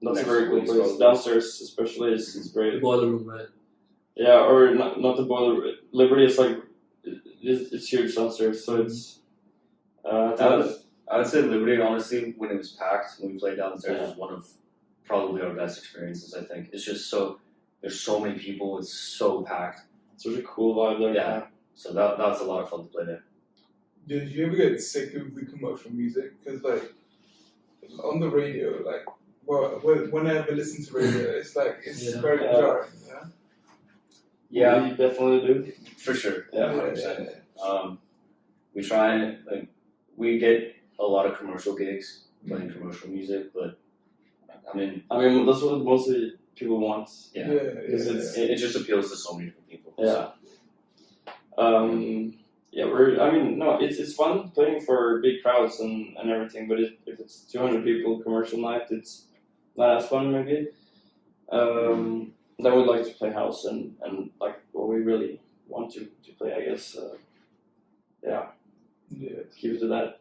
Speaker 4: That's a
Speaker 5: Next
Speaker 4: very cool
Speaker 5: week's
Speaker 4: place.
Speaker 5: probably.
Speaker 4: Downstairs especially is
Speaker 3: The
Speaker 4: great.
Speaker 3: boiler room, right?
Speaker 4: Yeah, or not the boiler. Liberty is like it's huge downstairs, so it's.
Speaker 5: I would say Liberty, honestly, when it was packed, when we played downstairs, was one of probably our best experiences, I think. It's just there's so many people, it's so packed.
Speaker 4: Such a cool vibe there.
Speaker 5: Yeah. So that's a lot of fun to play there.
Speaker 2: Did you ever get sick of the commercial music? Because like on the radio, like whenever I listen to radio, it's like it's very jarring. Yeah.
Speaker 5: Yeah,
Speaker 4: We definitely do.
Speaker 5: for sure.
Speaker 4: Yeah.
Speaker 5: 100%. We try and we get a lot of commercial gigs playing commercial music, but I mean
Speaker 4: that's what mostly people want.
Speaker 5: it just appeals to so many different people.
Speaker 4: Yeah. It's fun playing for big crowds and everything, but if it's 200 people commercial night, it's not as fun maybe. Then we'd like to play house and like what we really want to play, I guess. Keep it to that.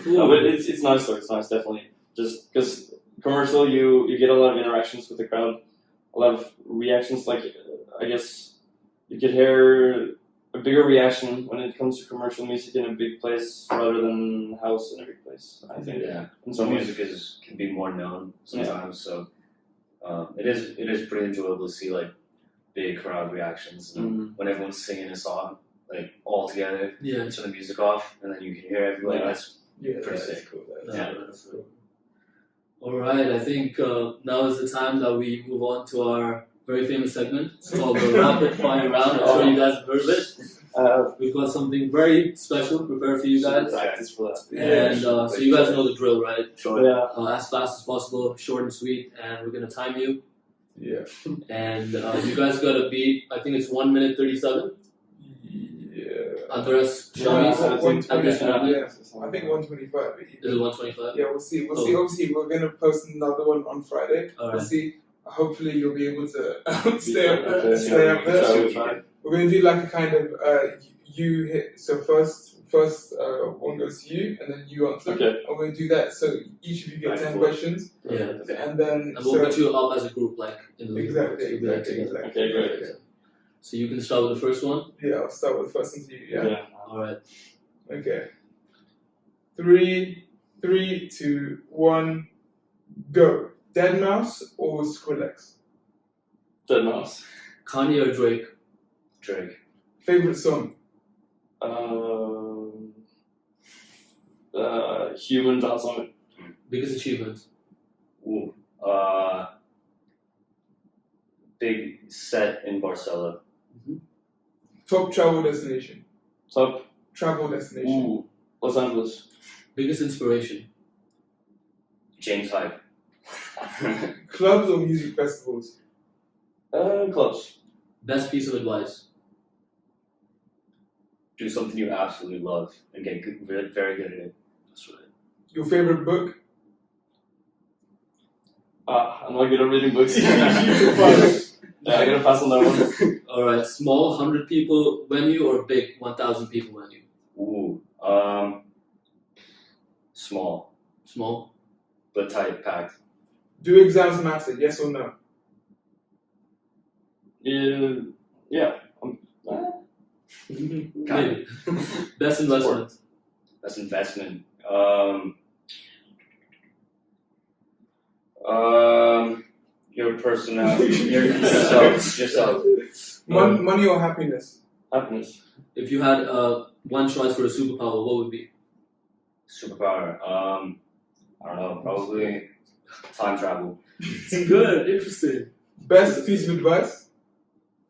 Speaker 4: No, but it's nice though. It's nice, definitely. Just because commercial, you get a lot of interactions with the crowd, a lot of reactions. Like I guess you could hear a bigger reaction when it comes to commercial music in a big place rather than house in a big place. I think.
Speaker 5: Yeah.
Speaker 4: And
Speaker 5: Some music can be more known sometimes, so it is pretty enjoyable to see like big crowd reactions when everyone's singing a song like all together.
Speaker 3: Yeah.
Speaker 5: Turn the music off, and then you can hear everyone.
Speaker 4: Yeah.
Speaker 5: That's pretty
Speaker 2: that's
Speaker 5: sick.
Speaker 2: cool.
Speaker 3: That's cool. Alright, I think now is the time that we move on to our very famous segment. It's called the Rapid Fire Round. I'm sure you guys have heard of it. We've got something very special prepared for you guys.
Speaker 4: Practice for that.
Speaker 3: And so you guys know the drill, right?
Speaker 4: Yeah.
Speaker 3: As fast as possible, short and sweet, and we're gonna time you.
Speaker 2: Yeah.
Speaker 3: And you guys gotta beat, I think it's 1 minute 37.
Speaker 2: Yeah.
Speaker 3: Andres,
Speaker 2: Yeah,
Speaker 3: show me.
Speaker 2: I
Speaker 3: At this moment.
Speaker 2: I think 125.
Speaker 3: Is it 125?
Speaker 2: Yeah, we'll see. We'll see. Obviously, we're gonna post another one on Friday.
Speaker 3: Alright.
Speaker 2: We'll see. Hopefully, you'll be able to stay up there.
Speaker 4: Okay.
Speaker 2: Stay up there.
Speaker 4: So we'll try.
Speaker 2: We're gonna do like a kind of you hit. So first one goes to you, and then you answer.
Speaker 4: Okay.
Speaker 2: And we're gonna do that. So each of you get
Speaker 5: Right,
Speaker 2: 10
Speaker 5: cool.
Speaker 2: questions,
Speaker 3: Yeah.
Speaker 2: and then
Speaker 3: And we'll put you up as a group, like in the
Speaker 2: Exactly,
Speaker 3: so you'll be like
Speaker 2: exactly,
Speaker 3: together.
Speaker 2: exactly.
Speaker 4: Okay, great.
Speaker 3: So you can start with the first one.
Speaker 2: Yeah, I'll start with first one to you. Yeah.
Speaker 3: Alright.
Speaker 2: Okay. 3, 2, 1, go. Dead mouse or Skrillex?
Speaker 4: Dead mouse.
Speaker 3: Kanye or Drake?
Speaker 5: Drake.
Speaker 2: Favorite song?
Speaker 4: Human John Summit.
Speaker 3: Biggest achievement?
Speaker 5: Ooh. Big set in Barcelona.
Speaker 2: Top travel destination?
Speaker 4: Top.
Speaker 2: Travel destination.
Speaker 4: Ooh. Los Angeles.
Speaker 3: Biggest inspiration?
Speaker 5: James Hype.
Speaker 2: Clubs or music festivals?
Speaker 4: Close.
Speaker 3: Best piece of advice?
Speaker 5: Do something you absolutely love and get good, very good at it.
Speaker 3: That's right.
Speaker 2: Your favorite book?
Speaker 4: I'm not good at reading books. Yeah, I gotta pass on that one.
Speaker 3: Alright, small 100 people venue or big 1,000 people venue?
Speaker 5: Ooh. Small,
Speaker 3: Small?
Speaker 5: but tight, packed.
Speaker 2: Do exams matter? Yes or no?
Speaker 4: Yeah, Yeah.
Speaker 1: Maybe. Best investment.
Speaker 5: Best investment. Your personality, yourself.
Speaker 2: Money or happiness?
Speaker 4: Happiness.
Speaker 1: If you had one choice for a superpower, what would it be?
Speaker 5: Superpower. I don't know. Probably time travel.
Speaker 1: Good, interesting.
Speaker 2: Best piece of advice?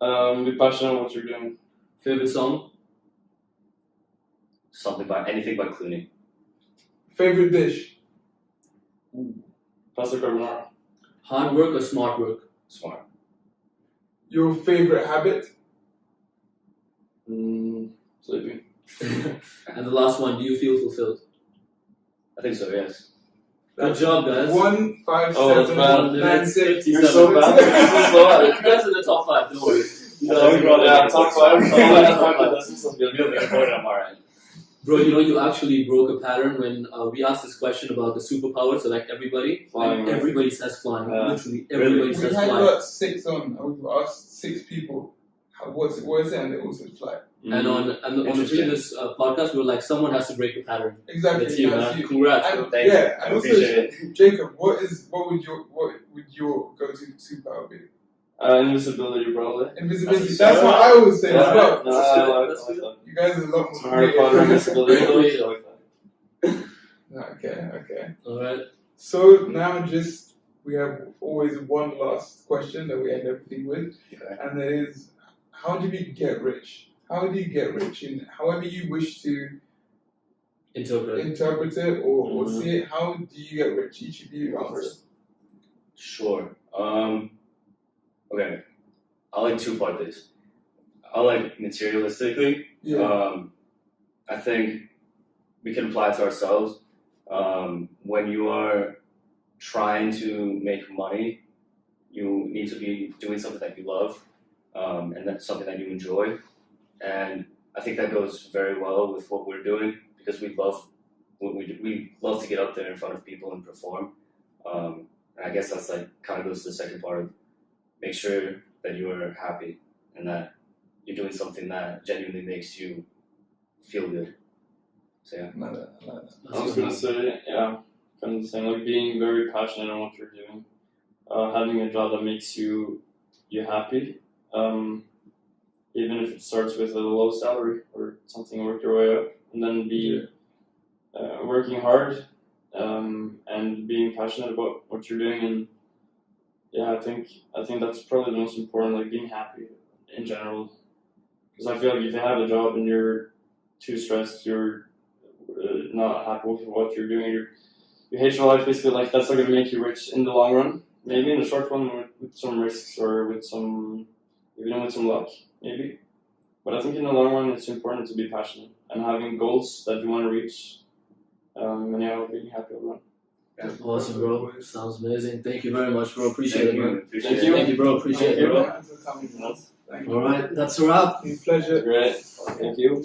Speaker 4: Be passionate on what you're doing.
Speaker 1: Favorite song?
Speaker 5: Anything but cleaning.
Speaker 2: Favorite dish?
Speaker 4: Pasta carbonara.
Speaker 1: Hard work or smart work?
Speaker 5: Smart.
Speaker 2: Your favorite habit?
Speaker 4: Sleeping.
Speaker 1: And the last one, do you feel fulfilled?
Speaker 5: I think so. Yes.
Speaker 1: Good job, guys.
Speaker 2: 1, 5,
Speaker 4: Oh, that's
Speaker 2: 7,
Speaker 4: bad.
Speaker 2: 9, 6.
Speaker 4: You're so bad. You're so slow at it.
Speaker 1: You guys are in the top 5, don't worry.
Speaker 4: Yeah, top 5.
Speaker 5: I'm alright.
Speaker 1: Bro, you know, you actually broke a pattern when we asked this question about the superpower, so like everybody,
Speaker 4: Flying,
Speaker 1: and
Speaker 4: right?
Speaker 1: everybody says flying.
Speaker 4: Yeah.
Speaker 1: Literally, everybody
Speaker 2: We
Speaker 1: says
Speaker 2: had
Speaker 1: flying.
Speaker 2: about 6 on. We've asked 6 people, what is it? And they all said fly.
Speaker 1: And on the
Speaker 5: Interesting.
Speaker 1: previous podcast, we were like, someone has to break the pattern.
Speaker 2: Exactly.
Speaker 1: It's you,
Speaker 2: that's
Speaker 1: man.
Speaker 2: you.
Speaker 1: Congrats, bro.
Speaker 2: And,
Speaker 5: Thank you.
Speaker 2: yeah,
Speaker 5: I
Speaker 2: and also,
Speaker 5: appreciate it.
Speaker 2: Jacob, what would your go-to superpower be?
Speaker 4: Invisibility, probably.
Speaker 2: Invisibility.
Speaker 5: That's
Speaker 2: That's what I always say as well.
Speaker 4: No, I like that.
Speaker 2: You guys are a lot
Speaker 4: Some
Speaker 2: more
Speaker 4: Harry Potter
Speaker 2: creative.
Speaker 4: invisibility. I like that.
Speaker 2: Okay.
Speaker 1: Alright.
Speaker 2: So now we have always one last question that we end everything with,
Speaker 5: Okay.
Speaker 2: and that is, how do we get rich? How do you get rich? In however you wish to
Speaker 1: Interpret.
Speaker 2: interpret it or see it, how do you get rich? Each of you answer.
Speaker 5: Sure. Okay. I'll like two-part this. I'll like materialistically.
Speaker 2: Yeah.
Speaker 5: I think we can apply it to ourselves. When you are trying to make money, you need to be doing something that you love, and that's something that you enjoy. And I think that goes very well with what we're doing because we love what we do. We love to get up there in front of people and perform. And I guess that's like kind of goes to the second part of make sure that you are happy and that you're doing something that genuinely makes you feel good. So yeah.
Speaker 4: I was gonna say, yeah, kind of the same. Like being very passionate on what you're doing, having a job that makes you happy, even if it starts with a low salary or something, work your way up, and then be working hard, and being passionate about what you're doing. And yeah, I think that's probably the most important. Like being happy in general, because I feel like if you have a job and you're too stressed, you're not happy with what you're doing, you hate your life, basically. Like that's not going to make you rich in the long run. Maybe in the short run with some risks or with some luck, maybe. But I think in the long run it's important to be passionate and having goals that you want to reach, and yeah, being happy overall.
Speaker 1: Awesome, bro. Sounds amazing. Thank you very much, bro. Appreciate it, bro.
Speaker 5: Appreciate
Speaker 4: Thank you.
Speaker 1: Thank you, bro. Appreciate it, bro.
Speaker 2: Thanks for coming. Thank you.
Speaker 1: Alright, that's a wrap.
Speaker 2: It's a pleasure.
Speaker 4: Great. Thank you.